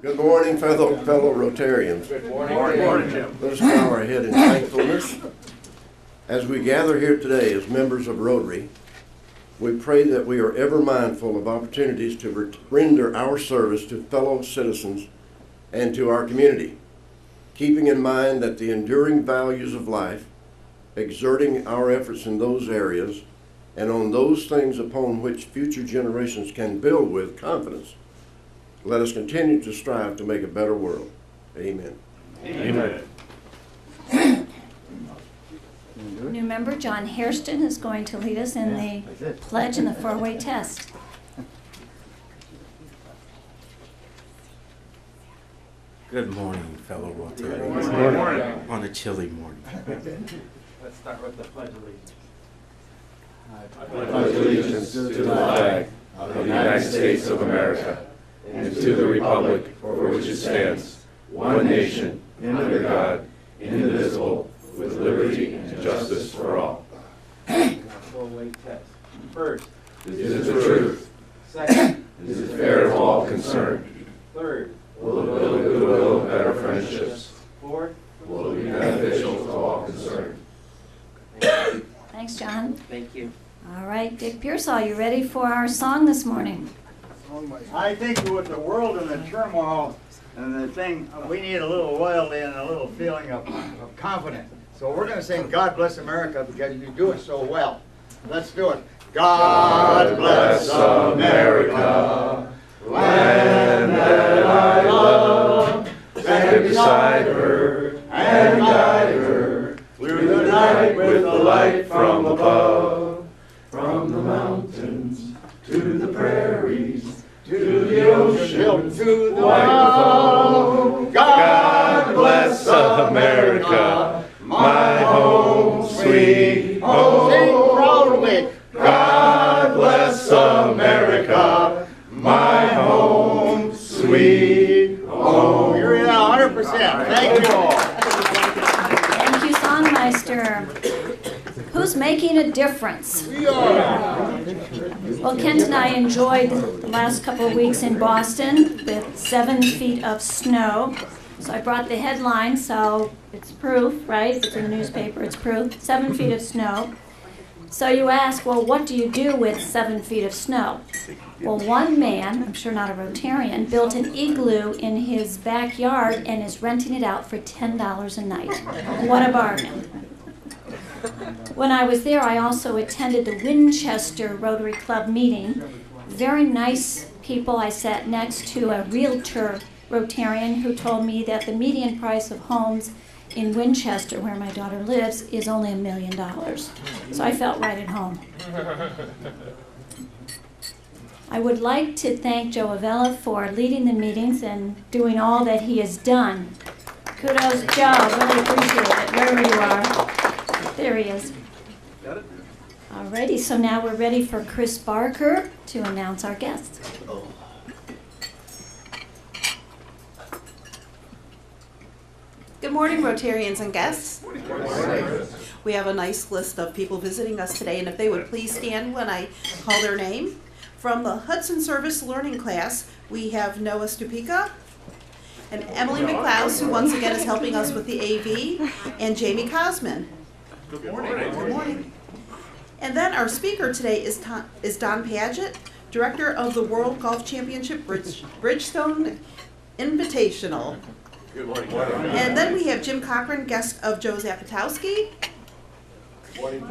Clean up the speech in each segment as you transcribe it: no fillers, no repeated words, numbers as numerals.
Good morning, fellow Rotarians. Good morning, Jim. Let us bow our head in thankfulness. As we gather here today as members of Rotary, we pray that we are ever mindful of opportunities to render our service to fellow citizens and to our community, keeping in mind that the enduring values of life, exerting our efforts in those areas, and on those things upon which future generations can build with confidence. Let us continue to strive to make a better world. Amen. Amen. New member John Hairston is going to lead us in the pledge and the four-way test. Good morning, fellow Rotarians. Good morning. On a chilly morning. Let's start with the pledge of allegiance. I pledge allegiance to the flag of the United States of America and to the republic for which it stands, one nation, under God, indivisible, with liberty and justice for all. Four-way test. First. Is it the truth? Second. Is it fair to all concerned? Third. Will it build goodwill and better friendships? Fourth. Will it be beneficial to all concerned? Thanks, John. Thank you. All right, Dick Pearsall, you ready for our song this morning? I think with the world and the turmoil and the thing, we need a little loyalty and a little feeling of confidence. So we're going to sing God Bless America because you do it so well. Let's do it. God bless America, land that I love. Stand beside her and guide her through the night with the light from above. From the mountains to the prairies, to the ocean, to the white God bless America, my home, sweet home. Sing proudly. God bless America, my home, sweet home. You're in 100%. Thank you all. Thank you, Songmeister. Who's making a difference? We are. Well, Kent and I enjoyed the last couple of weeks in Boston with 7 feet of snow. So I brought the headline, so it's proof, right? If it's in the newspaper, it's proof. 7 feet of snow. So you ask, well, what do you do with 7 feet of snow? Well, one man, I'm sure not a Rotarian, built an igloo in his backyard and is renting it out for $10 a night. What a bargain. When I was there, I also attended the Winchester Rotary Club meeting. Very nice people. I sat next to a realtor Rotarian who told me that the median price of homes in Winchester, where my daughter lives, is only $1 million. So I felt right at home. I would like to thank Joe Avella for leading the meetings and doing all that he has done. Kudos, Joe. Really appreciate it, wherever you are. There he is. Got it? Alrighty, so now we're ready for Chris Barker to announce our guests. Good morning, Rotarians and guests. We have a nice list of people visiting us today, and if they would please stand when I call their name. From the Hudson Service Learning class, we have Noah Stupica and Emily McLeod, who once again is helping us with the AV, and Jamie Cosman. Good morning. Good morning. And then our speaker today is Don Paget, Director of the World Golf Championship Bridgestone Invitational. Good morning. And then we have Jim Cochran, guest of Joe Zapatowski, Morning.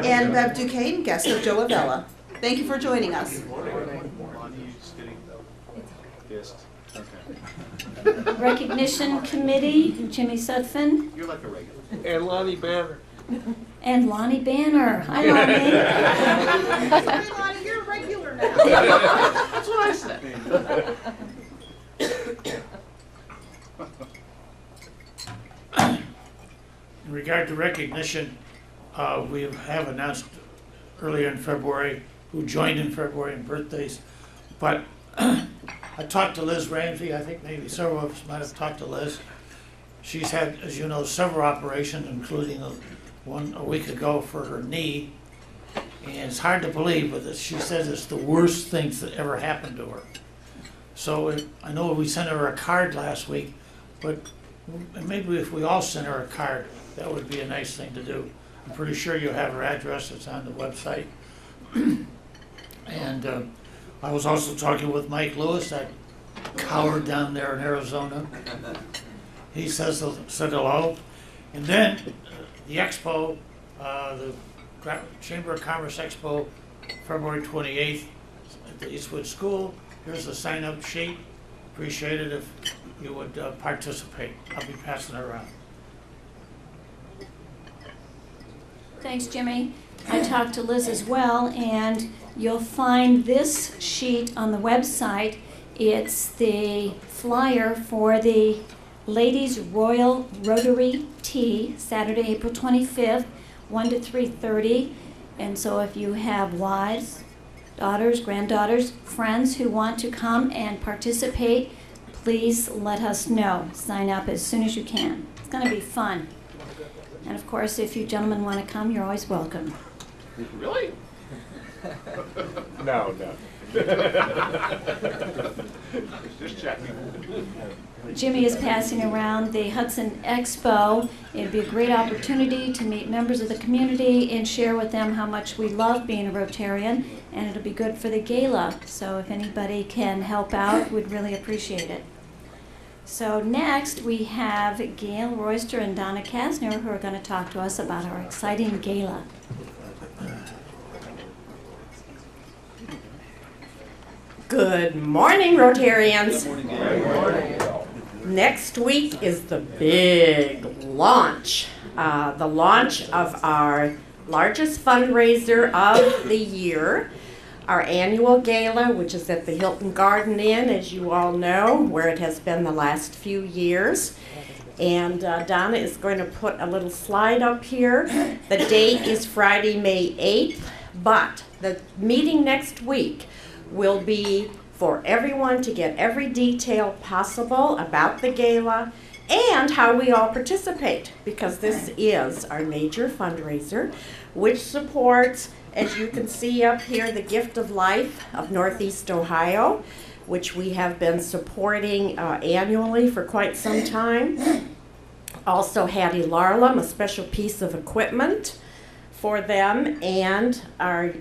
and Bev Duquesne, guest of Joe Avella. Thank you for joining us. Recognition Committee, Jimmy Sudfin. You're like a regular. And Lonnie Banner. And Lonnie Banner. Hi, Lonnie. Hey, Lonnie, you're a regular now. That's what I said. In regard to recognition, we have announced earlier in February who joined in February and birthdays. But I talked to Liz Ramsey. I think maybe several of us might have talked to Liz. She's had, as you know, several operations, including one a week ago for her knee. And it's hard to believe, but she says it's the worst things that ever happened to her. So I know we sent her a card last week, but maybe if we all sent her a card, that would be a nice thing to do. I'm pretty sure you have her address, it's on the website. And I was also talking with Mike Lewis, that coward down there in Arizona. He said hello. And then the expo, the Chamber of Commerce Expo, February 28th at the Eastwood School. Here's the sign-up sheet. Appreciate it if you would participate. I'll be passing it around. Thanks, Jimmy. I talked to Liz as well, and you'll find this sheet on the website. It's the flyer for the Ladies Royal Rotary Tea, Saturday, April 25th, 1 to 3:30. And so if you have wives, daughters, granddaughters, friends who want to come and participate, please let us know. Sign up as soon as you can. It's going to be fun. And of course, if you gentlemen want to come, you're always welcome. Really? No. Just checking. Jimmy is passing around the Hudson Expo. It'd be a great opportunity to meet members of the community and share with them how much we love being a Rotarian, and it'll be good for the gala. So if anybody can help out, we'd really appreciate it. So next we have Gail Royster and Donna Kasner, who are going to talk to us about our exciting gala. Good morning, Rotarians. Next week is the big launch. The launch of our largest fundraiser of the year, our annual gala, which is at the Hilton Garden Inn, as you all know, where it has been the last few years. And Donna is going to put a little slide up here. The date is Friday, May 8th, but the meeting next week will be for everyone to get every detail possible about the gala and how we all participate, because this is our major fundraiser, which supports, as you can see up here, the Gift of Life of Northeast Ohio, which we have been supporting annually for quite some time. Also Hattie Larlam, a special piece of equipment for them, and our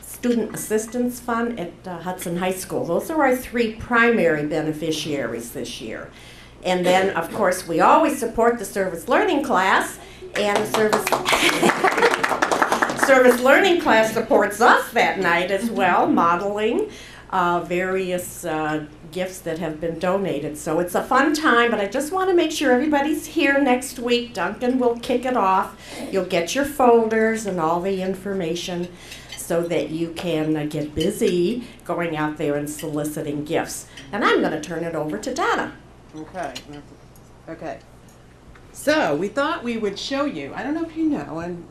Student Assistance Fund at Hudson High School. Those are our three primary beneficiaries this year. And then, of course, we always support the Service Learning class, and the Service Learning class supports us that night as well, modeling various gifts that have been donated. So it's a fun time, but I just want to make sure everybody's here next week. Duncan will kick it off. You'll get your folders and all the information so that you can get busy going out there and soliciting gifts. And I'm going to turn it over to Donna. Okay. So we thought we would show you, I don't know if you know, and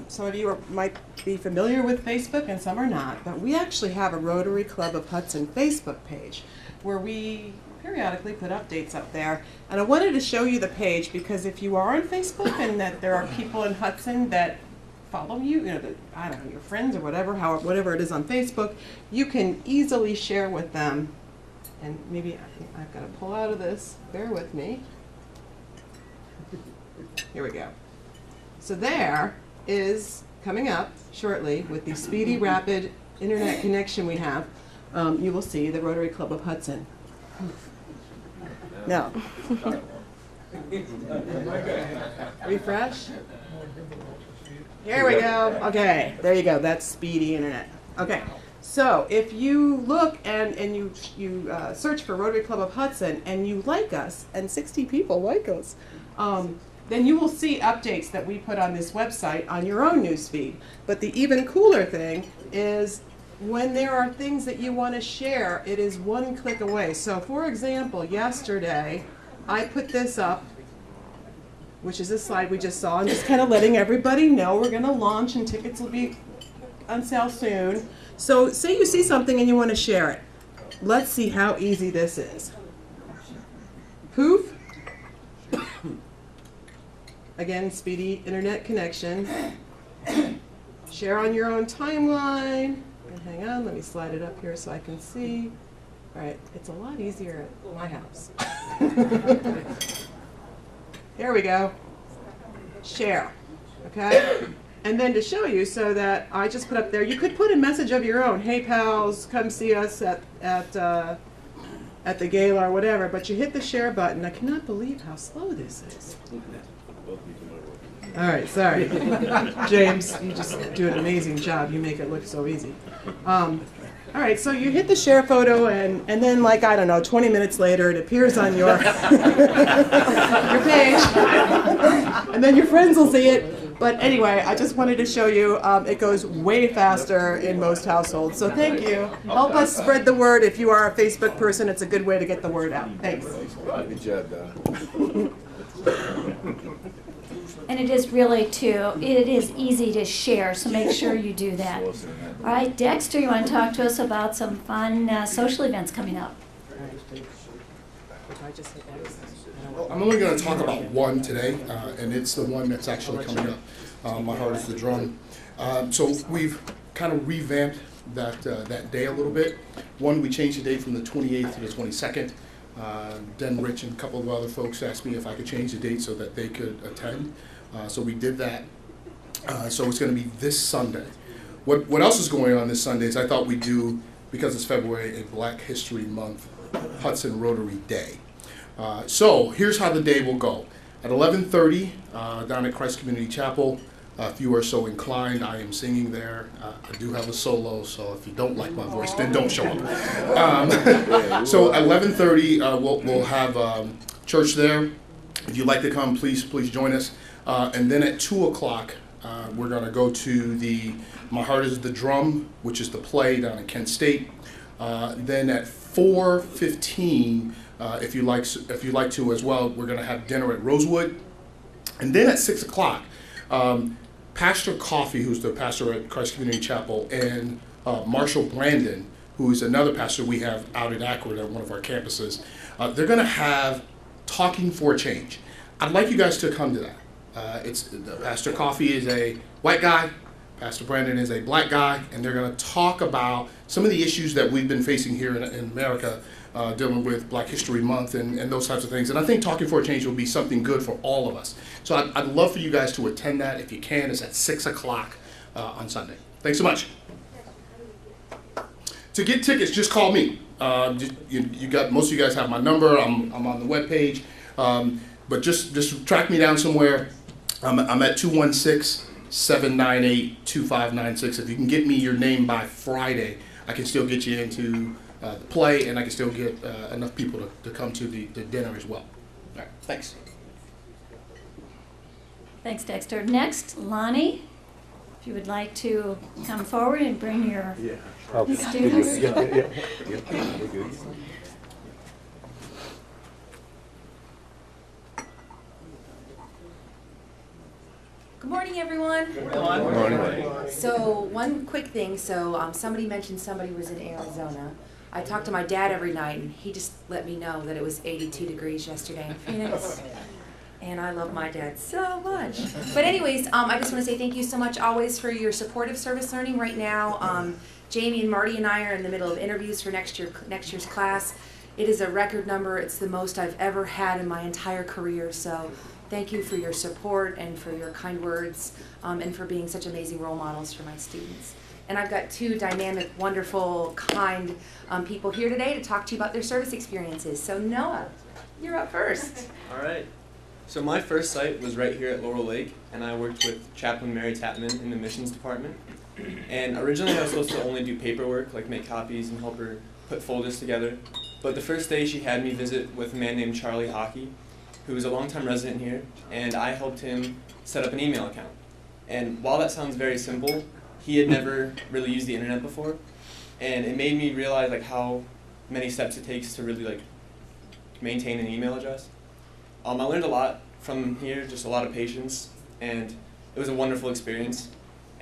some of you might be familiar with Facebook and some are not, but we actually have a Rotary Club of Hudson Facebook page where we periodically put updates up there. And I wanted to show you the page because if you are on Facebook and that there are people in Hudson that follow you, I don't know, your friends or whatever it is on Facebook, you can easily share with them. And maybe I've got to pull out of this. Bear with me. Here we go. So there is, coming up shortly with the speedy, rapid internet connection we have, you will see the Rotary Club of Hudson. No. Refresh. Here we go. Okay, there you go. That's speedy internet. Okay. So if you look and you search for Rotary Club of Hudson and you like us, and 60 people like us, then you will see updates that we put on this website on your own newsfeed. But the even cooler thing is when there are things that you want to share, it is one click away. So for example, yesterday I put this up, which is this slide we just saw, and just kind of letting everybody know we're going to launch and tickets will be on sale soon. So say you see something and you want to share it. Let's see how easy this is. Poof. Again, speedy internet connection. Share on your own timeline. And hang on, let me slide it up here so I can see. All right, it's a lot easier at my house. Here we go. Share, okay? And then to show you, so that I just put up there, you could put a message of your own. Hey pals, come see us at the gala or whatever, but you hit the share button. I cannot believe how slow this is. All right, sorry. James, you just do an amazing job. You make it look so easy. All right, so you hit the share photo, and then, like, I don't know, 20 minutes later, it appears on your, your page, and then your friends will see it. But anyway, I just wanted to show you it goes way faster in most households. So thank you. Help us spread the word. If you are a Facebook person, it's a good way to get the word out. Thanks. Good job, Donna. And it is really it is easy to share, so make sure you do that. All right, Dexter, you want to talk to us about some fun social events coming up? Well, I'm only going to talk about one today, and it's the one that's actually coming up. My Heart is the Drum. So we've kind of revamped that day a little bit. One, we changed the date from the 28th to the 22nd. Den Rich and a couple of other folks asked me if I could change the date so that they could attend. So we did that. So it's going to be this Sunday. What else is going on this Sunday is I thought we'd do, because it's February, a Black History Month Hudson Rotary Day. So here's how the day will go. At 11:30 down at Christ Community Chapel, if you are so inclined, I am singing there. I do have a solo, so if you don't like my voice, then don't show up. So at 11:30, we'll have church there. If you'd like to come, please join us. And then at 2 o'clock, we're going to go to the My Heart is the Drum, which is the play down at Kent State. Then at 4:15, if you like to as well, we're going to have dinner at Rosewood. And then at 6 o'clock, Pastor Coffey, who's the pastor at Christ Community Chapel, and Marshall Brandon, who is another pastor we have out at Akron at one of our campuses, they're going to have Talking for a Change. I'd like you guys to come to that. Pastor Coffey is a white guy, Pastor Brandon is a black guy, and they're going to talk about some of the issues that we've been facing here in America, dealing with Black History Month and those types of things. And I think Talking for a Change will be something good for all of us. So I'd love for you guys to attend that if you can. It's at 6 o'clock on Sunday. Thanks so much. To get tickets, just call me. You got, most of you guys have my number. I'm on the webpage. But just track me down somewhere. I'm at 216-798-2596. If you can get me your name by Friday, I can still get you into the play, and I can still get enough people to come to the dinner as well. All right, thanks. Thanks, Dexter. Next, Lonnie, if you would like to come forward and bring your students. Good morning, everyone. Good morning. So one quick thing. So somebody mentioned somebody was in Arizona. I talk to my dad every night, and he just let me know that it was 82 degrees yesterday in Phoenix. And I love my dad so much. But anyways, I just want to say thank you so much always for your support of service learning. Right now, Jamie and Marty and I are in the middle of interviews for next year's class. It is a record number. It's the most I've ever had in my entire career. So thank you for your support and for your kind words and for being such amazing role models for my students. And I've got two dynamic, wonderful, kind people here today to talk to you about their service experiences. So Noah, you're up first. All right. So my first site was right here at Laurel Lake, and I worked with Chaplain Mary Tapman in the missions department. And originally I was supposed to only do paperwork, like make copies and help her put folders together. But the first day she had me visit with a man named Charlie Hockey, who was a longtime resident here, and I helped him set up an email account. And while that sounds very simple, he had never really used the internet before, and it made me realize like how many steps it takes to really like maintain an email address. I learned a lot from here, just a lot of patience, and it was a wonderful experience.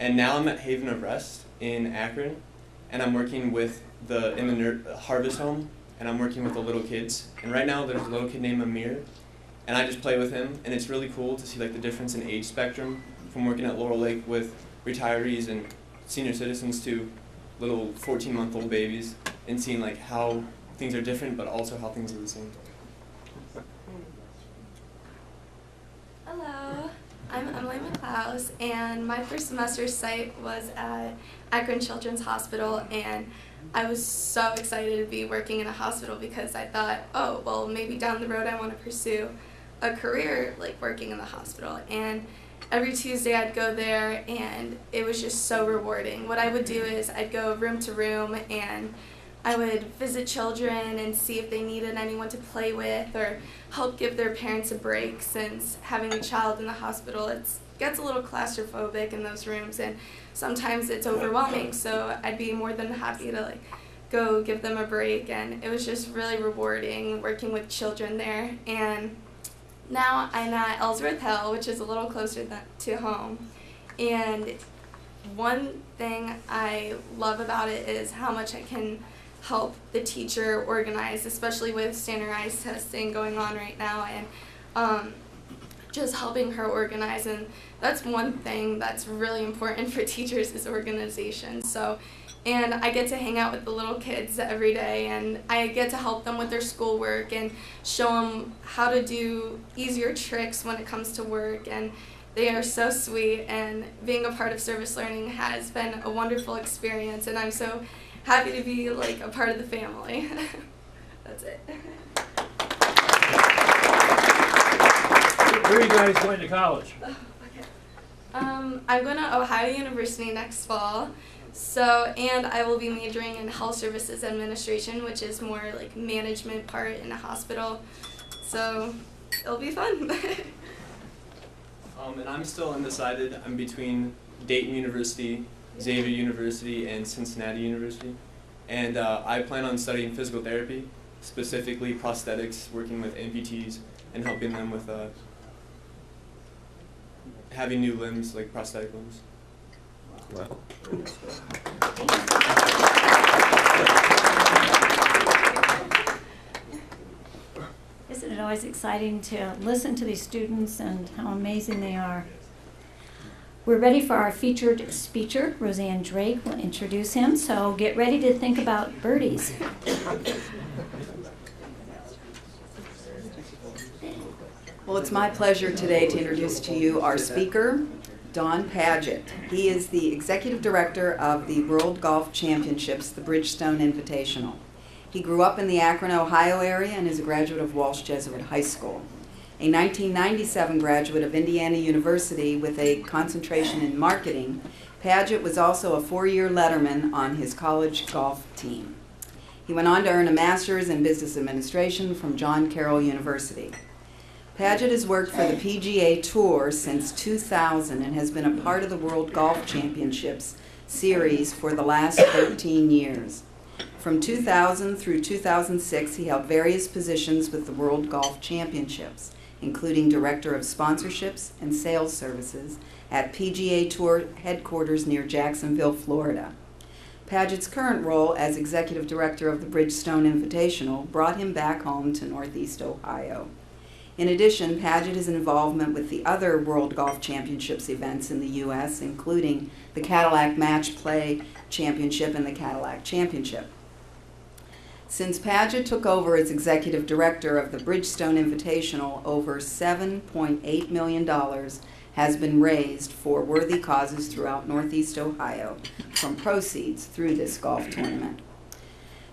And now I'm at Haven of Rest in Akron, and I'm working with in the Harvest Home, and I'm working with the little kids. And right now there's a little kid named Amir, and I just play with him, and it's really cool to see like the difference in age spectrum from working at Laurel Lake with retirees and senior citizens to little 14-month-old babies, and seeing like how things are different, but also how things are the same. Hello, I'm Emily McLeod, and my first semester site was at Akron Children's Hospital, and I was so excited to be working in a hospital because I thought, oh, well, maybe down the road I want to pursue a career like working in the hospital. And every Tuesday I'd go there, and it was just so rewarding. What I would do is I'd go room to room, and I would visit children and see if they needed anyone to play with or help give their parents a break, since having a child in the hospital, it gets a little claustrophobic in those rooms, and sometimes it's overwhelming. So I'd be more than happy to go give them a break, and it was just really rewarding working with children there. And now I'm at Ellsworth Hill, which is a little closer to home, and one thing I love about it is how much I can help the teacher organize, especially with standardized testing going on right now, and just helping her organize. And that's one thing that's really important for teachers is organization. So, and I get to hang out with the little kids every day, and I get to help them with their schoolwork and show them how to do easier tricks when it comes to work, and they are so sweet, and being a part of service learning has been a wonderful experience, and I'm so happy to be a part of the family. That's it. Where are you guys going to college? Oh, okay. I'm going to Ohio University next fall. So, and I will be majoring in health services administration, which is more management part in a hospital. So, it'll be fun. And I'm still undecided. I'm between Dayton University, Xavier University, and Cincinnati University. And I plan on studying physical therapy, specifically prosthetics, working with amputees, and helping them with having new limbs, like prosthetic limbs. Wow. Isn't it always exciting to listen to these students and how amazing they are? We're ready for our featured speaker. Roseanne Drake will introduce him, so get ready to think about birdies. Well, it's my pleasure today to introduce to you our speaker, Don Padgett. He is the Executive Director of the World Golf Championships, the Bridgestone Invitational. He grew up in the Akron, Ohio area and is a graduate of Walsh Jesuit High School. A 1997 graduate of Indiana University with a concentration in marketing, Padgett was also a 4-year letterman on his college golf team. He went on to earn a master's in business administration from John Carroll University. Padgett has worked for the PGA Tour since 2000 and has been a part of the World Golf Championships series for the last 13 years. From 2000 through 2006, he held various positions with the World Golf Championships, including Director of Sponsorships and Sales Services at PGA Tour headquarters near Jacksonville, Florida. Padgett's current role as Executive Director of the Bridgestone Invitational brought him back home to Northeast Ohio. In addition, Padgett's involvement with the other World Golf Championships events in the U.S., including the Cadillac Match Play Championship and the Cadillac Championship. Since Padgett took over as Executive Director of the Bridgestone Invitational, over $7.8 million has been raised for worthy causes throughout Northeast Ohio from proceeds through this golf tournament.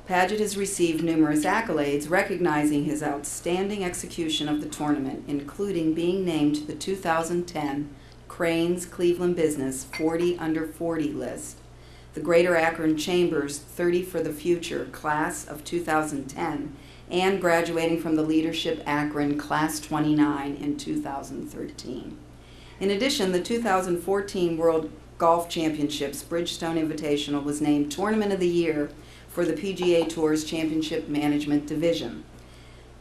Padgett has received numerous accolades recognizing his outstanding execution of the tournament, including being named to the 2010 Crain's Cleveland Business 40 Under 40 list, the Greater Akron Chamber's 30 for the Future Class of 2010, and graduating from the Leadership Akron Class 29 in 2013. In addition, the 2014 World Golf Championships Bridgestone Invitational was named Tournament of the Year for the PGA Tour's Championship Management Division.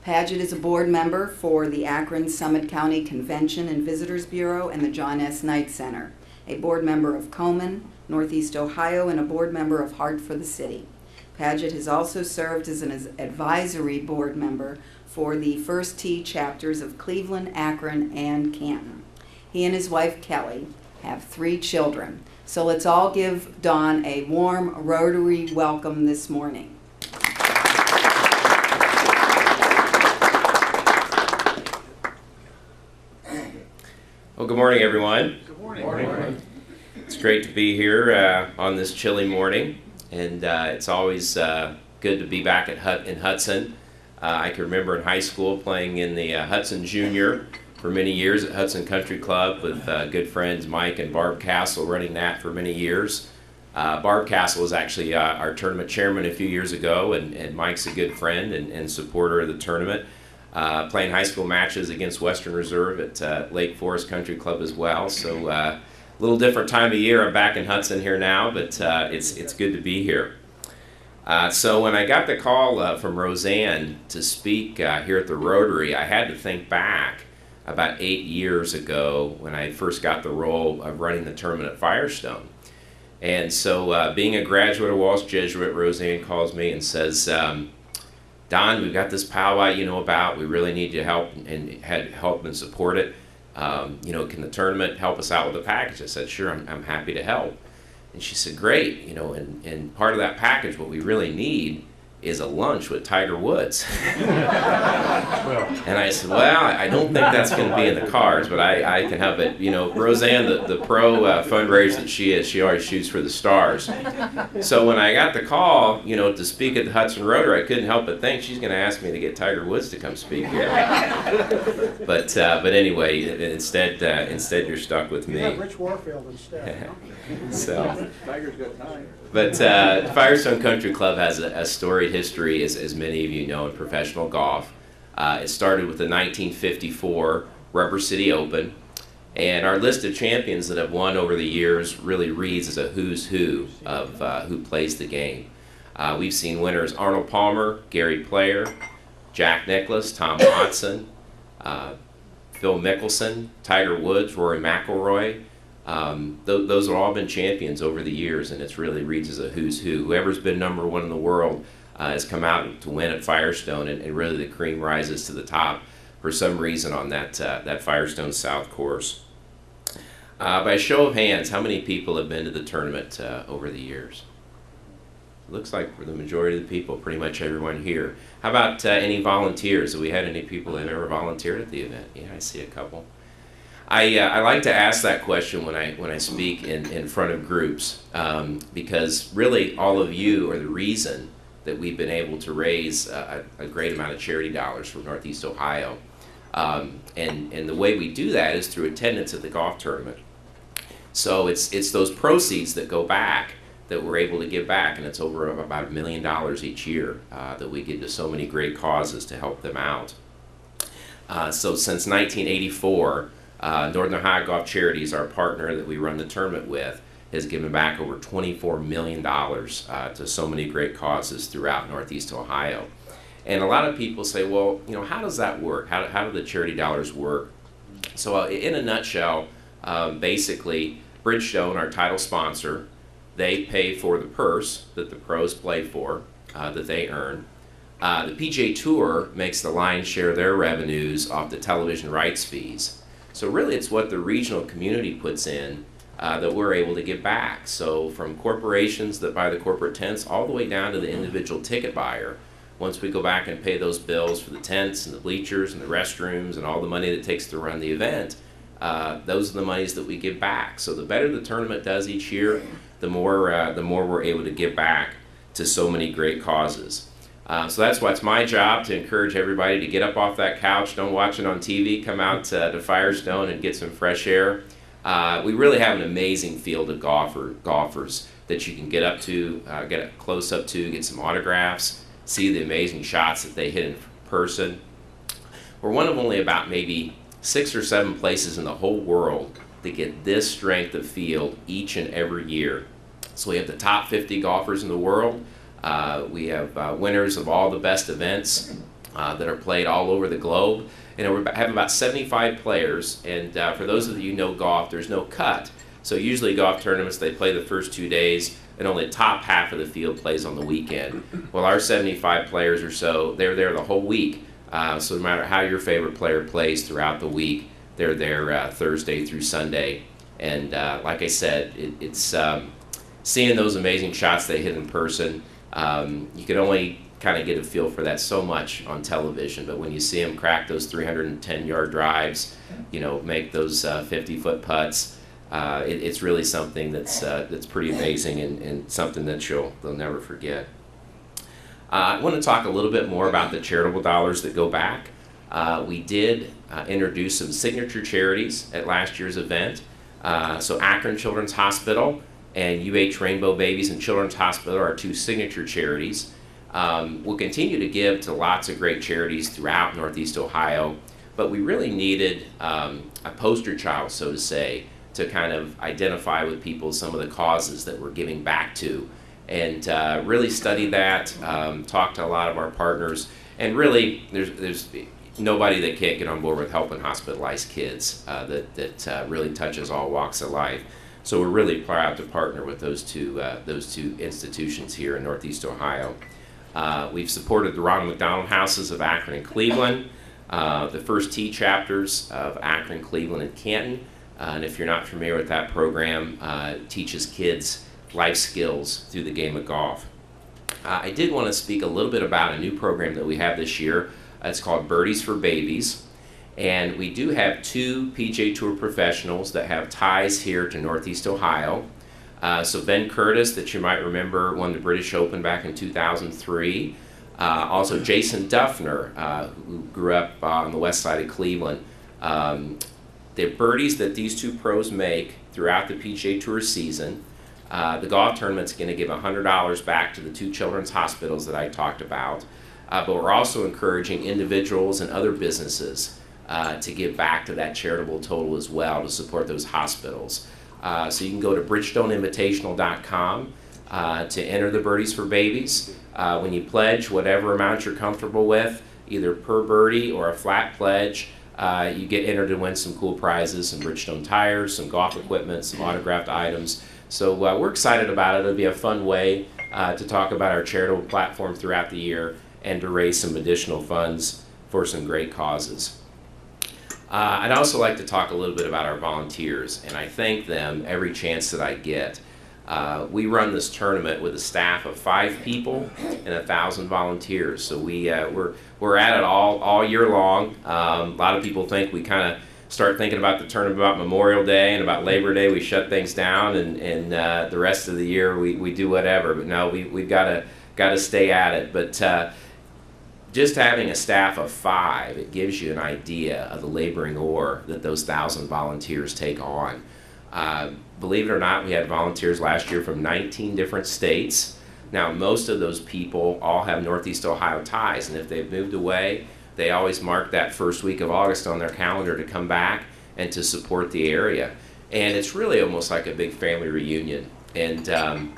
Padgett is a board member for the Akron Summit County Convention and Visitors Bureau and the John S. Knight Center, a board member of Komen, Northeast Ohio, and a board member of Heart for the City. Padgett has also served as an advisory board member for the First Tee chapters of Cleveland, Akron, and Canton. He and his wife, Kelly, have 3 children. So let's all give Don a warm Rotary welcome this morning. Well, good morning, everyone. Good morning. It's great to be here on this chilly morning, and it's always good to be back in Hudson. I can remember in high school playing in the Hudson Junior for many years at Hudson Country Club with good friends Mike and Barb Castle running that for many years. Barb Castle was actually our tournament chairman a few years ago, and Mike's a good friend and supporter of the tournament. Playing high school matches against Western Reserve at Lake Forest Country Club as well. So a little different time of year. I'm back in Hudson here now, but it's good to be here. So when I got the call from Roseanne to speak here at the Rotary, I had to think back about 8 years ago when I first got the role of running the tournament at Firestone. And so being a graduate of Walsh Jesuit, Roseanne calls me and says, Don, we've got this powwow you know about. We really need your help and help and support it. You know, can the tournament help us out with the package? I said, sure, I'm happy to help. And she said, great. You know, and part of that package, what we really need is a lunch with Tiger Woods. And I said, well, I don't think that's going to be in the cards, but I can help it. You know, Roseanne, the pro fundraiser that she is, she always shoots for the stars. So when I got the call, you know, to speak at the Hudson Rotary, I couldn't help but think she's going to ask me to get Tiger Woods to come speak here. But anyway, instead you're stuck with me. You have Rich Warfield instead. So. Tiger's got time. But Firestone Country Club has a storied history, as many of you know, in professional golf. It started with the 1954 Rubber City Open, and our list of champions that have won over the years really reads as a who's who of who plays the game. We've seen winners Arnold Palmer, Gary Player, Jack Nicklaus, Tom Watson, Phil Mickelson, Tiger Woods, Rory McIlroy. Those have all been champions over the years, and it really reads as a who's who. Whoever's been #1 in the world has come out to win at Firestone, and really the cream rises to the top for some reason on that Firestone South course. By a show of hands, how many people have been to the tournament over the years? It looks like for the majority of the people, pretty much everyone here. How about any volunteers? Have we had any people that have ever volunteered at the event? Yeah, I see a couple. I like to ask that question when I speak in front of groups because really all of you are the reason that we've been able to raise a great amount of charity dollars for Northeast Ohio. And the way we do that is through attendance at the golf tournament. So it's those proceeds that go back that we're able to give back, and it's over about $1 million each year that we give to so many great causes to help them out. So since 1984, Northern Ohio Golf Charities, our partner that we run the tournament with, has given back over $24 million to so many great causes throughout Northeast Ohio. And a lot of people say, well, you know, how does that work? How do the charity dollars work? So in a nutshell, basically, Bridgestone, our title sponsor, they pay for the purse that the pros play for, that they earn. The PGA Tour makes the lion's share of their revenues off the television rights fees. So really it's what the regional community puts in that we're able to give back. So from corporations that buy the corporate tents all the way down to the individual ticket buyer, once we go back and pay those bills for the tents and the bleachers and the restrooms and all the money that it takes to run the event, those are the monies that we give back. So the better the tournament does each year, the more we're able to give back to so many great causes. So that's why it's my job to encourage everybody to get up off that couch, don't watch it on TV, come out to Firestone and get some fresh air. We really have an amazing field of golfers that you can get up to, get close up to, get some autographs, see the amazing shots that they hit in person. We're one of only about maybe 6 or 7 places in the whole world that get this strength of field each and every year. So we have the top 50 golfers in the world. We have winners of all the best events that are played all over the globe. And we have about 75 players, and for those of you who know golf, there's no cut. So usually golf tournaments, they play the first 2 days, and only the top half of the field plays on the weekend. Well, our 75 players or so, they're there the whole week. So no matter how your favorite player plays throughout the week, they're there Thursday through Sunday. And like I said, it's seeing those amazing shots they hit in person. You can only kind of get a feel for that so much on television, but when you see them crack those 310-yard drives, you know, make those 50-foot putts, it's really something that's pretty amazing and something that they'll never forget. I want to talk a little bit more about the charitable dollars that go back. We did introduce some signature charities at last year's event. So Akron Children's Hospital and UH Rainbow Babies and Children's Hospital are two signature charities. We'll continue to give to lots of great charities throughout Northeast Ohio, but we really needed a poster child, so to say, to kind of identify with people some of the causes that we're giving back to, and really study that, talk to a lot of our partners, and really there's nobody that can't get on board with helping hospitalized kids. That really touches all walks of life. So we're really proud to partner with those two institutions here in Northeast Ohio. We've supported the Ronald McDonald Houses of Akron and Cleveland, the First Tee chapters of Akron, Cleveland, and Canton. And if you're not familiar with that program, it teaches kids life skills through the game of golf. I did want to speak a little bit about a new program that we have this year. It's called Birdies for Babies. And we do have two PGA Tour professionals that have ties here to Northeast Ohio. So Ben Curtis, that you might remember, won the British Open back in 2003. Also Jason Duffner, who grew up on the west side of Cleveland. The birdies that these two pros make throughout the PGA Tour season, the golf tournament's going to give $100 back to the two children's hospitals that I talked about. But we're also encouraging individuals and other businesses to give back to that charitable total as well to support those hospitals. So you can go to bridgestoneinvitational.com to enter the Birdies for Babies. When you pledge whatever amount you're comfortable with, either per birdie or a flat pledge, you get entered to win some cool prizes, some Bridgestone tires, some golf equipment, some autographed items. So we're excited about it. It'll be a fun way to talk about our charitable platform throughout the year and to raise some additional funds for some great causes. I'd also like to talk a little bit about our volunteers, and I thank them every chance that I get. We run this tournament with a staff of 5 people and 1,000 volunteers, so we're at it all year long. A lot of people think we kind of start thinking about the tournament about Memorial Day and about Labor Day, we shut things down, and the rest of the year we do whatever. But no, we've got to stay at it. But just having a staff of 5, it gives you an idea of the laboring oar that those 1,000 volunteers take on. Believe it or not, we had volunteers last year from 19 different states. Now, most of those people all have Northeast Ohio ties, and if they've moved away, they always mark that first week of August on their calendar to come back and to support the area. And it's really almost like a big family reunion. And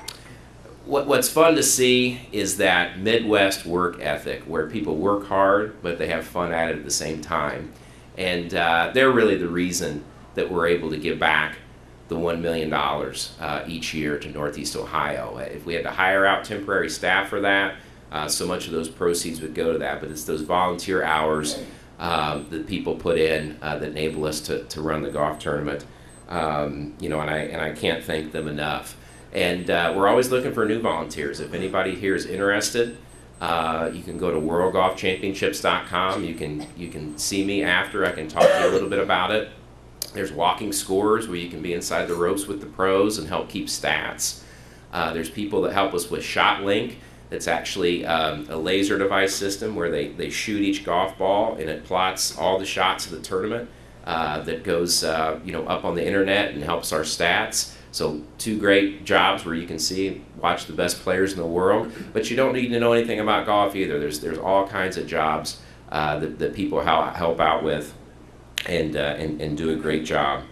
what's fun to see is that Midwest work ethic, where people work hard, but they have fun at it at the same time. And they're really the reason that we're able to give back the $1 million each year to Northeast Ohio. If we had to hire out temporary staff for that, so much of those proceeds would go to that. But it's those volunteer hours that people put in that enable us to run the golf tournament. You know, and I can't thank them enough. And we're always looking for new volunteers. If anybody here is interested, you can go to worldgolfchampionships.com. You can see me after. I can talk to you a little bit about it. There's walking scores where you can be inside the ropes with the pros and help keep stats. There's people that help us with ShotLink. That's actually a laser device system where they shoot each golf ball and it plots all the shots of the tournament that goes up on the internet and helps our stats. So 2 great jobs where you can watch the best players in the world, but you don't need to know anything about golf either. There's all kinds of jobs that people help out with and do a great job.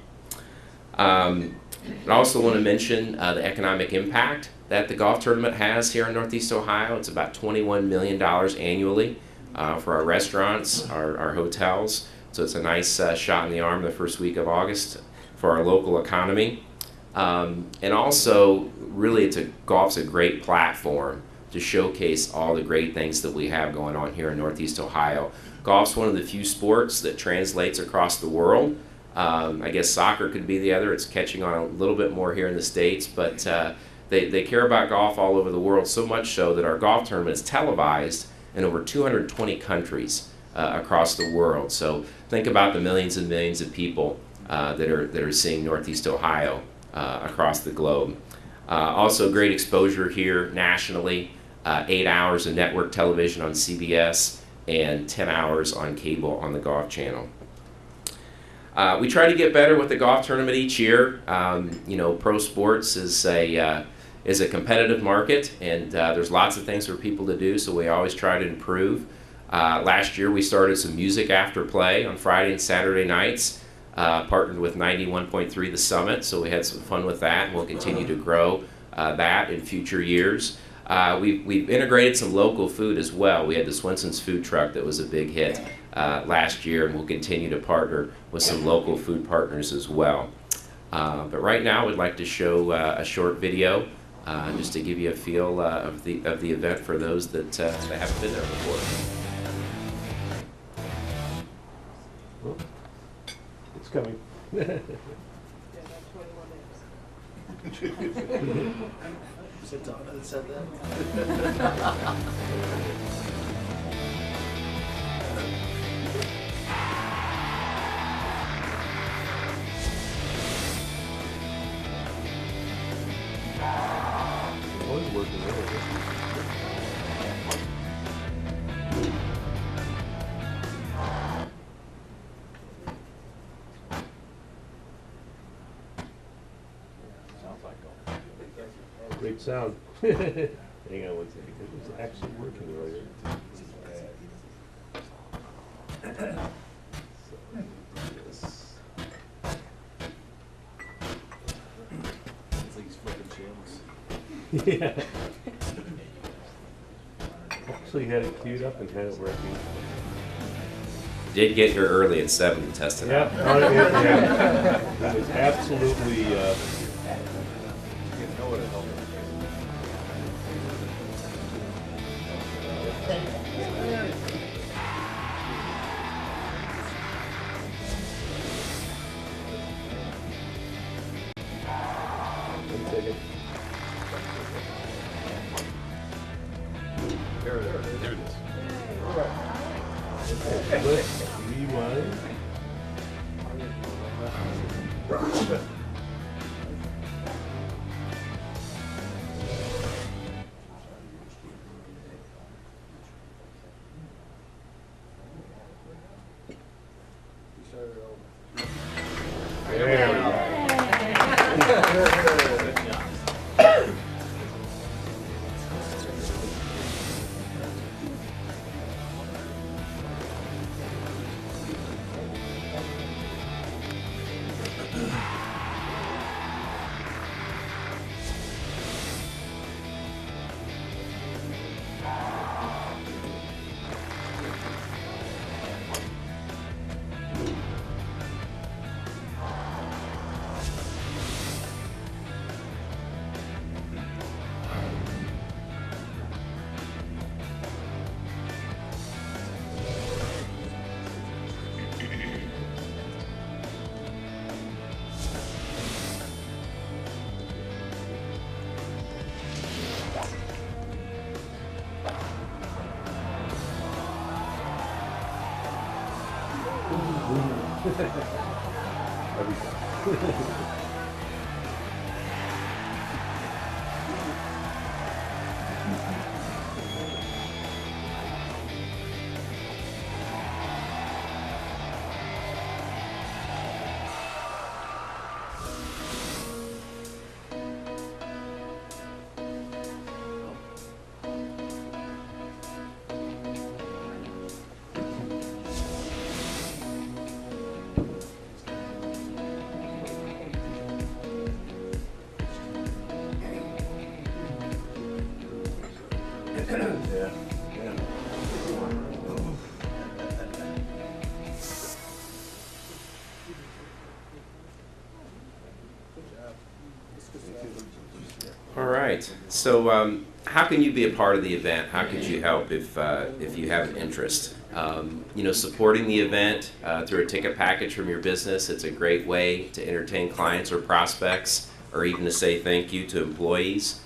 I also want to mention the economic impact that the golf tournament has here in Northeast Ohio. It's about $21 million annually for our restaurants, our hotels. So it's a nice shot in the arm the first week of August for our local economy. And also, really, golf's a great platform to showcase all the great things that we have going on here in Northeast Ohio. Golf's one of the few sports that translates across the world. I guess soccer could be the other. It's catching on a little bit more here in the States, but They care about golf all over the world, so much so that our golf tournament is televised in over 220 countries across the world. So think about the millions and millions of people that are seeing Northeast Ohio across the globe. Also great exposure here nationally, 8 hours of network television on CBS and 10 hours on cable on the Golf Channel. We try to get better with the golf tournament each year. You know, pro sports is a competitive market, and there's lots of things for people to do, so we always try to improve. Last year we started some music after play on Friday and Saturday nights, partnered with 91.3 The Summit, so we had some fun with that, and we'll continue to grow that in future years. We've integrated some local food as well. We had the Swenson's food truck that was a big hit last year, and we'll continue to partner with some local food partners as well. But right now we'd like to show a short video just to give you a feel of the event for those that haven't been there before. It's coming. Sit down and said that. Always working really good. Great sound. Hang on one second. It was actually working earlier. Yeah. Actually had it queued up and had it working. Did get here early at 7 to test it out. Yeah. It was absolutely. One second. There it is. Let's rewind. There we go. Yeah. All right. So, how can you be a part of the event? How could you help if you have an interest? You know, supporting the event through a ticket package from your business. It's a great way to entertain clients or prospects, or even to say thank you to employees.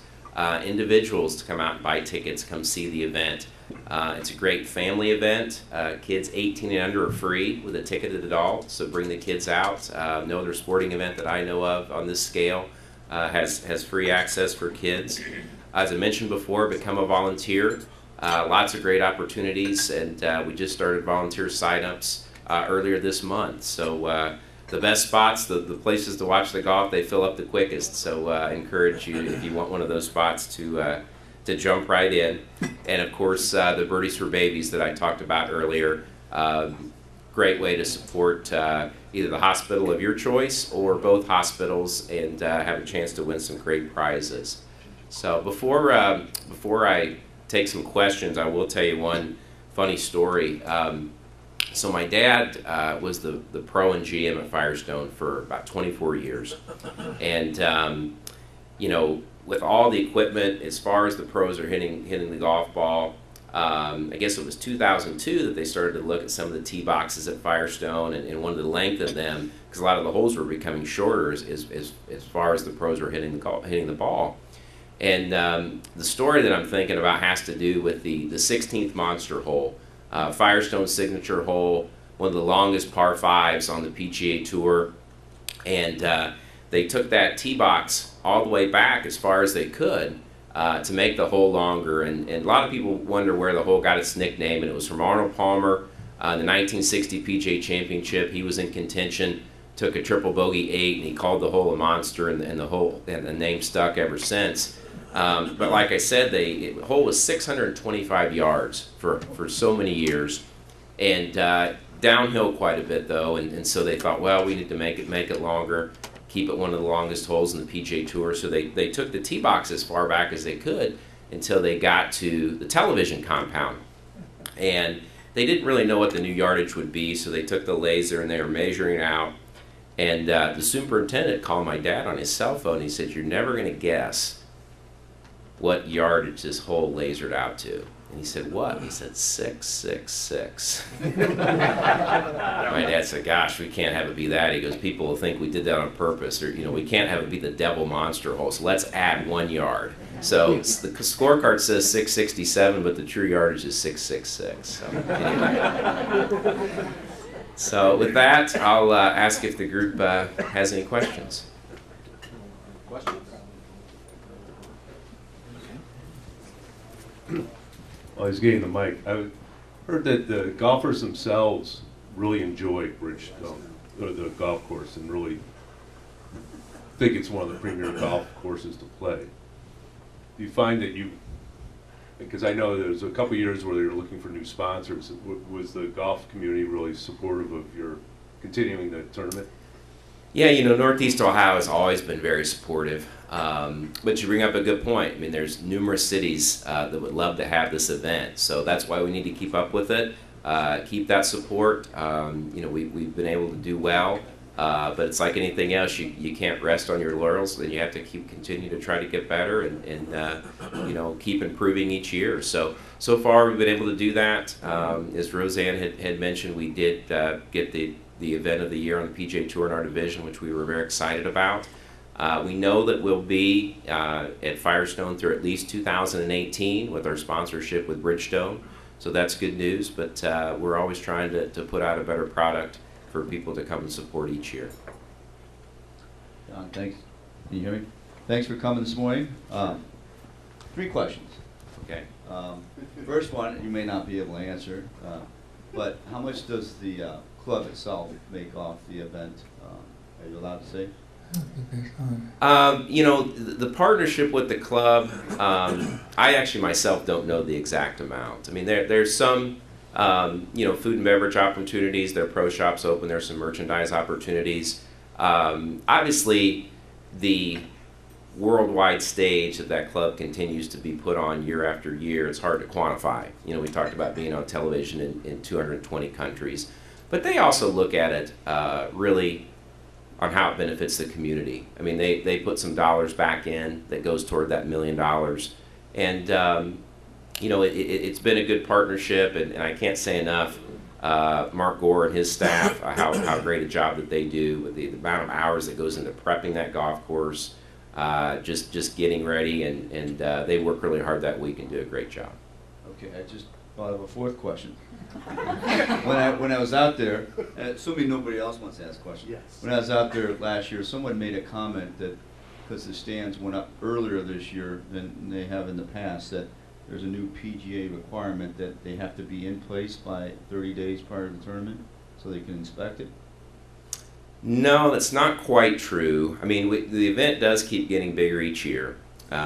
individuals to come out and buy tickets, come see the event. It's a great family event. Kids 18 and under are free with a ticketed adult, so bring the kids out. No other sporting event that I know of on this scale has free access for kids. As I mentioned before, become a volunteer. Lots of great opportunities, and we just started volunteer signups earlier this month. So the best spots, the places to watch the golf, they fill up the quickest. So I encourage you, if you want one of those spots, to jump right in. And of course, the Birdies for Babies that I talked about earlier, great way to support either the hospital of your choice or both hospitals, and have a chance to win some great prizes. So before I take some questions, I will tell you one funny story. So my dad was the pro and GM at Firestone for about 24 years. And, you know, with all the equipment, as far as the pros are hitting the golf ball, I guess it was 2002 that they started to look at some of the tee boxes at Firestone and wanted to lengthen them, because a lot of the holes were becoming shorter as far as the pros were hitting the ball. And the story that I'm thinking about has to do with the 16th Monster hole, Firestone's signature hole, one of the longest par 5s on the PGA Tour. And they took that tee box all the way back as far as they could to make the hole longer. And a lot of people wonder where the hole got its nickname, and it was from Arnold Palmer, the 1960 PGA Championship. He was in contention, took a triple bogey 8, and he called the hole a monster, and the name stuck ever since. But like I said, the hole was 625 yards for so many years, and downhill quite a bit though, and so they thought, well, we need to make it longer, keep it one of the longest holes in the PGA Tour. So they took the tee box as far back as they could until they got to the television compound, and they didn't really know what the new yardage would be, so they took the laser and they were measuring it out. And the superintendent called my dad on his cell phone. He said, "You're never going to guess what yardage this hole lasered out to." And he said, "What?" And he said, 666. My dad said, "Gosh, we can't have it be that." He goes, "People will think we did that on purpose, or, you know, we can't have it be the devil monster hole, so let's add 1 yard." So the scorecard says 667, but the true yardage is 666. So, anyway. So with that, I'll ask if the group has any questions. Questions? While he's getting the mic, I heard that the golfers themselves really enjoy Bridgestone, or the golf course, and really think it's one of the premier golf courses to play. Do you find that because I know there's a couple years where they were looking for new sponsors, was the golf community really supportive of your continuing the tournament? Yeah, you know, Northeast Ohio has always been very supportive. But you bring up a good point. I mean, there's numerous cities that would love to have this event, so that's why we need to keep up with it, keep that support. You know, we've been able to do well, but it's like anything else. You can't rest on your laurels, and you have to continue to try to get better and you know, keep improving each year. So far we've been able to do that. As Roseanne had mentioned, we did get the event of the year on the PGA Tour in our division, which we were very excited about. We know that we'll be at Firestone through at least 2018 with our sponsorship with Bridgestone, so that's good news, but we're always trying to put out a better product for people to come and support each year. John, thanks. Can you hear me? Thanks for coming this morning. 3 questions. Okay. First one, you may not be able to answer, but how much does the club itself make off the event? Are you allowed to say? You know, the partnership with the club, I actually myself don't know the exact amount. I mean, there's some, you know, food and beverage opportunities. There are pro shops open. There's some merchandise opportunities. Obviously, the worldwide stage that club continues to be put on year after year, it's hard to quantify. You know, we talked about being on television in 220 countries. But they also look at it really on how it benefits the community. I mean, they put some dollars back in that goes toward that $1 million. And, you know, it's been a good partnership, and I can't say enough, Mark Gore and his staff, how great a job that they do with the amount of hours that goes into prepping that golf course, just getting ready, and they work really hard that week and do a great job. Okay, I just thought of a fourth question. When I was out there, assuming nobody else wants to ask questions. Yes. When I was out there last year, someone made a comment that because the stands went up earlier this year than they have in the past, that there's a new PGA requirement that they have to be in place by 30 days prior to the tournament so they can inspect it. No, that's not quite true. I mean, the event does keep getting bigger each year,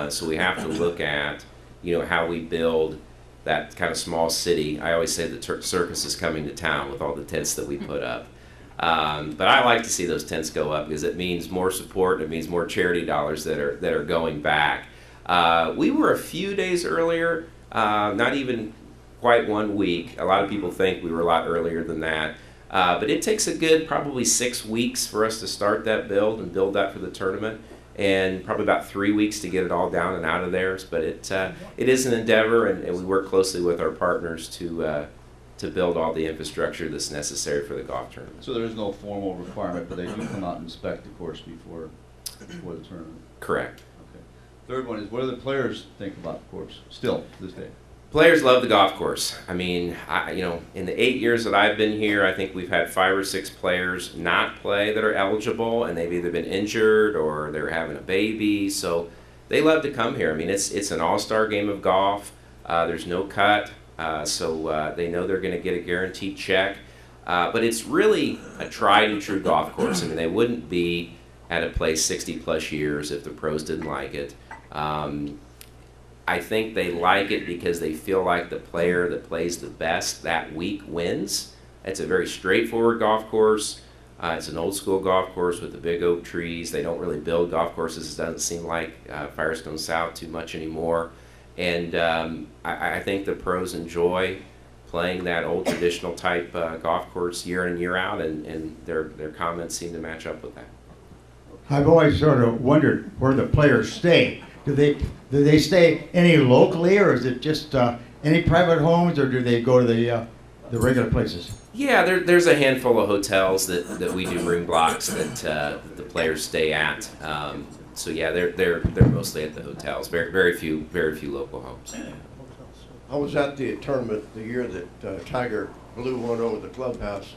so we have to look at, how we build that kind of small city. I always say the circus is coming to town with all the tents that we put up. But I like to see those tents go up because it means more support. It means more charity dollars that are going back. We were a few days earlier, not even quite 1 week. A lot of people think we were a lot earlier than that. But it takes a good probably 6 weeks for us to start that build and build that for the tournament, and probably about 3 weeks to get it all down and out of there. But it is an endeavor, and we work closely with our partners to build all the infrastructure that's necessary for the golf tournament. So there is no formal requirement, but they do come out and inspect the course before the tournament? Correct. Okay. Third one is, what do the players think about the course still to this day? Players love the golf course. I mean, in the 8 years that I've been here, I think we've had 5 or 6 players not play that are eligible, and they've either been injured or they're having a baby. So they love to come here. I mean, it's an all-star game of golf. There's no cut, so they know they're going to get a guaranteed check. But it's really a tried and true golf course. I mean, they wouldn't be at a place 60-plus years if the pros didn't like it. I think they like it because they feel like the player that plays the best that week wins. It's a very straightforward golf course. It's an old school golf course with the big oak trees. They don't really build golf courses. It doesn't seem like Firestone South too much anymore. And I think the pros enjoy playing that old traditional type golf course year in and year out, and their comments seem to match up with that. I've always sort of wondered where the players stay. Do they stay any locally, or is it just any private homes, or do they go to the regular places? Yeah, there's a handful of hotels that we do room blocks that the players stay at. So yeah, they're mostly at the hotels. Very few local homes. I was at the tournament the year that Tiger blew one over the clubhouse.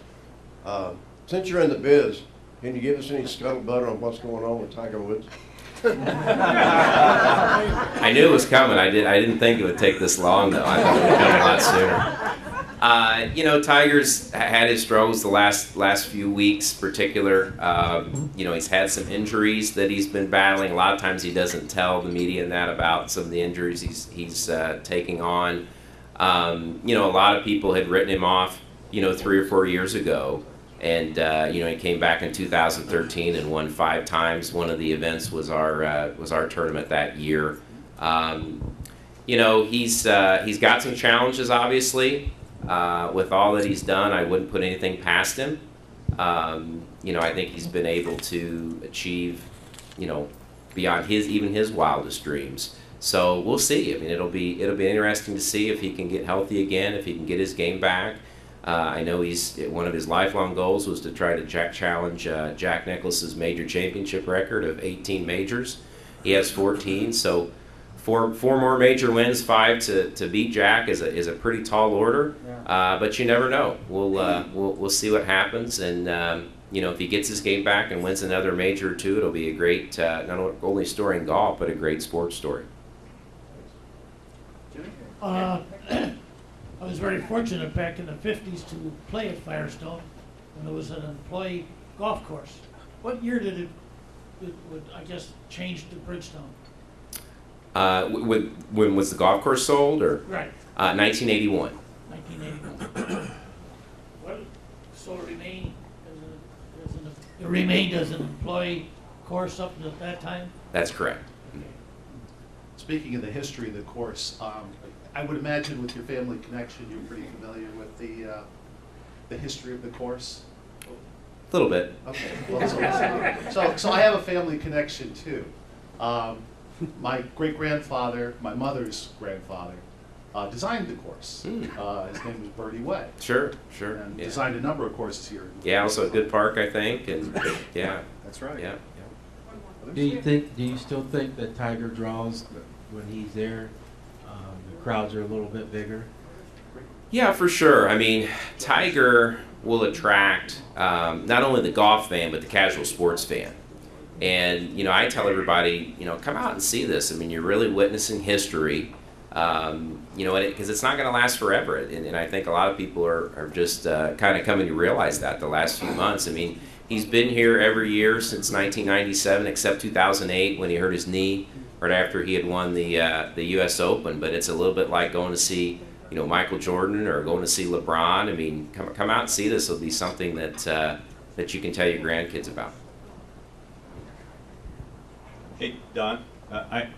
Since you're in the biz, can you give us any scuttlebutt on what's going on with Tiger Woods? I knew it was coming. I didn't think it would take this long, though. I thought it would come a lot sooner. Tiger's had his struggles the last few weeks, particular. He's had some injuries that he's been battling. A lot of times he doesn't tell the media and that about some of the injuries he's taking on. A lot of people had written him off, 3 or 4 years ago. And he came back in 2013 and won 5 times. One of the events was our tournament that year. He's got some challenges, obviously. With all that he's done, I wouldn't put anything past him. I think he's been able to achieve, beyond even his wildest dreams. So we'll see. I mean, it'll be interesting to see if he can get healthy again, if he can get his game back. I know one of his lifelong goals was to try to challenge Jack Nicklaus's major championship record of 18 majors. He has 14, so four more major wins, 5 to beat Jack is a pretty tall order. But you never know. We'll see what happens, and if he gets his game back and wins another major or 2, it'll be a great not only story in golf but a great sports story. I was very fortunate back in the 50s to play at Firestone when it was an employee golf course. What year did it change to Bridgestone? When was the golf course sold, or? Right. 1981. 1981. So it remained as an employee course up to that time? That's correct. Speaking of the history of the course, I would imagine with your family connection, you're pretty familiar with the history of the course. A little bit. Okay. Well, so I have a family connection too. My great-grandfather, my mother's grandfather, designed the course. His name was Bertie Way. Sure. And designed a number of courses here. Yeah, also a good park, I think, and yeah. That's right. Yeah. Do you still think that Tiger draws when he's there? The crowds are a little bit bigger. Yeah, for sure. I mean, Tiger will attract not only the golf fan, but the casual sports fan. And, you know, I tell everybody, you know, come out and see this. I mean, you're really witnessing history, you know, because it's not going to last forever. And I think a lot of people are just kind of coming to realize that the last few months. I mean, he's been here every year since 1997, except 2008 when he hurt his knee right after he had won the U.S. Open. But it's a little bit like going to see, you know, Michael Jordan or going to see LeBron. I mean, come out and see this. It'll be something that that you can tell your grandkids about. Hey, Don, I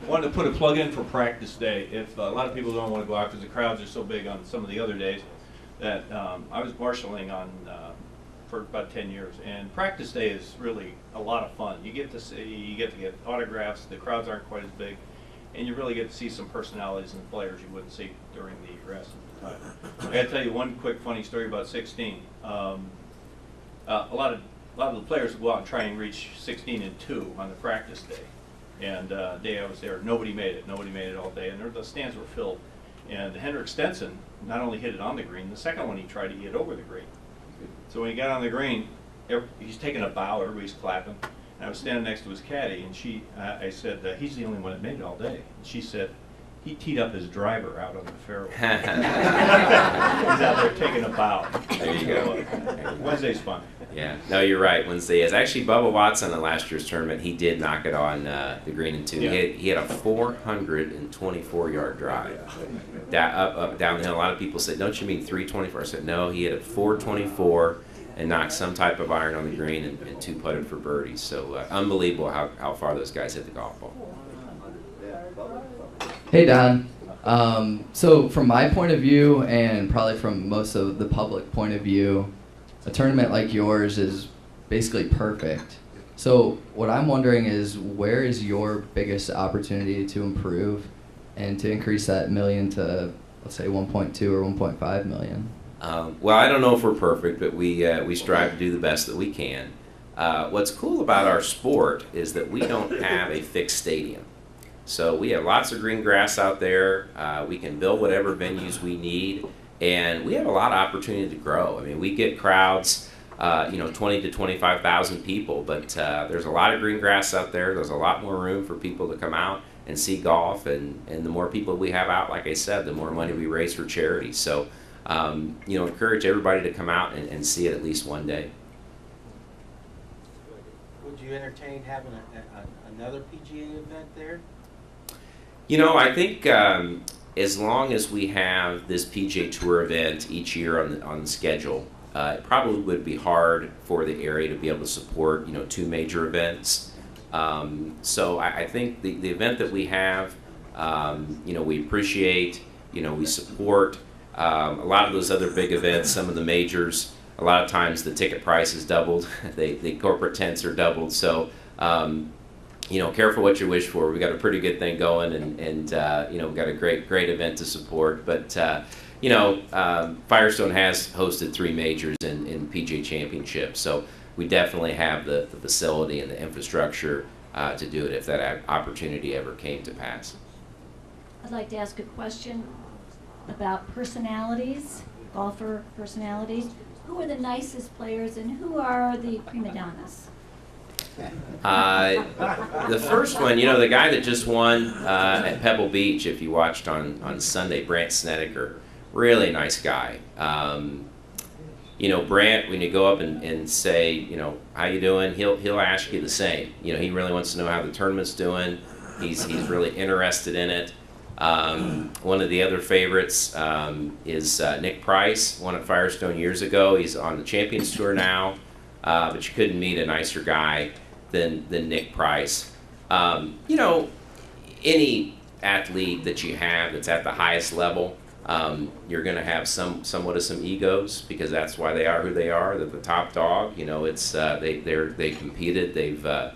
wanted to put a plug in for practice day. If a lot of people don't want to go out because the crowds are so big on some of the other days, that I was marshaling on for about 10 years, and practice day is really a lot of fun. You get to see, you get to get autographs. The crowds aren't quite as big, and you really get to see some personalities and players you wouldn't see during the rest of the time. I got to tell you one quick funny story about 16. A lot of the players will go out and try and reach 16 and 2 on the practice day. And the day I was there, nobody made it. Nobody made it all day, and the stands were filled. And Henrik Stenson not only hit it on the green, the second one he tried to get over the green. So when he got on the green, he's taking a bow, everybody's clapping. And I was standing next to his caddy, and I said, he's the only one that made it all day. And she said, he teed up his driver out on the fairway. He's out there taking a bow. There you go. Wednesday's fun. Yeah, no, you're right. Wednesday is actually Bubba Watson in last year's tournament. He did knock it on the green in 2. Yeah. He had a 424-yard drive up down the hill. A lot of people said, "Don't you mean 324?" I said, "No, he had a 424 and knocked some type of iron on the green and 2 putted for birdies." So unbelievable how far those guys hit the golf ball. Hey Don. So from my point of view, and probably from most of the public point of view, a tournament like yours is basically perfect. So what I'm wondering is, where is your biggest opportunity to improve and to increase that million to, let's say, 1.2 or 1.5 million? Well, I don't know if we're perfect, but we strive to do the best that we can. What's cool about our sport is that we don't have a fixed stadium. So we have lots of green grass out there. We can build whatever venues we need, and we have a lot of opportunity to grow. I mean, we get crowds, 20 to 25,000 people, but there's a lot of green grass out there. There's a lot more room for people to come out and see golf, and the more people we have out, like I said, the more money we raise for charity. So, encourage everybody to come out and see it at least one day. Would you entertain having another PGA event there? You know, I think as long as we have this PGA Tour event each year on the schedule, it probably would be hard for the area to be able to support, 2 major events. So I think the event that we have, we appreciate, we support. A lot of those other big events, some of the majors, a lot of times the ticket price is doubled. The corporate tents are doubled. So, careful what you wish for. We've got a pretty good thing going, and we've got a great event to support. But, Firestone has hosted 3 majors in PGA Championships. So we definitely have the facility and the infrastructure to do it if that opportunity ever came to pass. I'd like to ask a question about personalities, golfer personalities. Who are the nicest players and who are the prima donnas? The first one, the guy that just won at Pebble Beach, if you watched on Sunday, Brant Snedeker, really nice guy. Brant, when you go up and say, how you doing, he'll ask you the same. He really wants to know how the tournament's doing. He's really interested in it. One of the other favorites is Nick Price, won at Firestone years ago. He's on the Champions Tour now, but you couldn't meet a nicer guy than Nick Price. Any athlete that you have that's at the highest level, you're going to have somewhat of some egos, because that's why they are who they are. They're the top dog. They competed. They've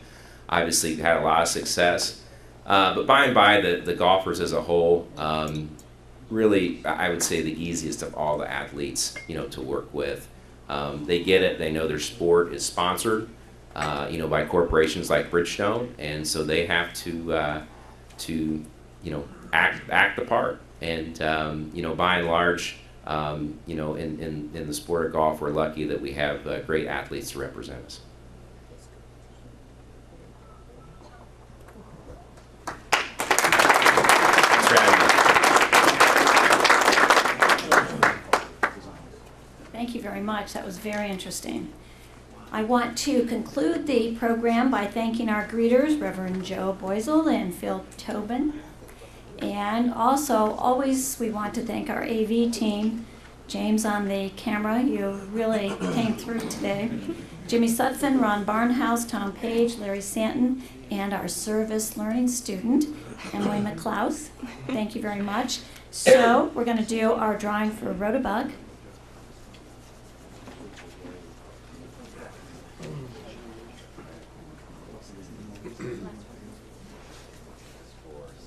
obviously had a lot of success. But by and by, the golfers as a whole, really, I would say the easiest of all the athletes, to work with. They get it. They know their sport is sponsored. by corporations like Bridgestone, and so they have to act the part. And by and large, in the sport of golf, we're lucky that we have great athletes to represent us. Thank you very much. That was very interesting. I want to conclude the program by thanking our greeters, Reverend Joe Boisel and Phil Tobin. And also, always we want to thank our AV team. James on the camera, you really came through today. Jimmy Sutphin, Ron Barnhouse, Tom Page, Larry Santon, and our service learning student, Emily McClouse. Thank you very much. So we're going to do our drawing for Rotobug.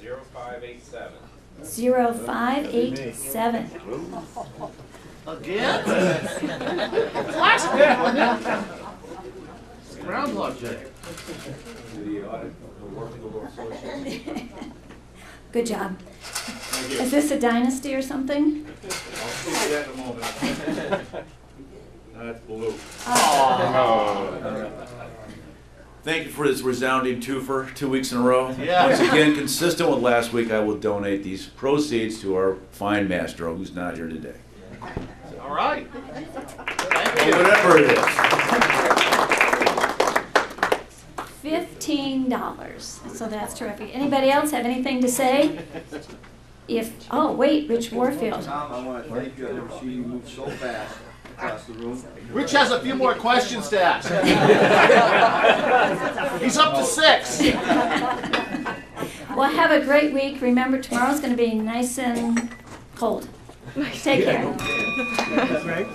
For 0587. 0587. Again? Last week, wasn't it? Groundhog Day. Good job. Is this a dynasty or something? I'll see that in a moment. That's blue. Thank you for this resounding twofer 2 weeks in a row. Yeah. Once again, consistent with last week, I will donate these proceeds to our fine maestro who's not here today. All right. Or whatever it is. $15. So that's terrific. Anybody else have anything to say? Oh, wait, Rich Warfield. Tom, I want to thank you. I've never seen you move so fast across the room. Rich has a few more questions to ask. He's up to 6. Well, have a great week. Remember, tomorrow's going to be nice and cold. Take care. That's right.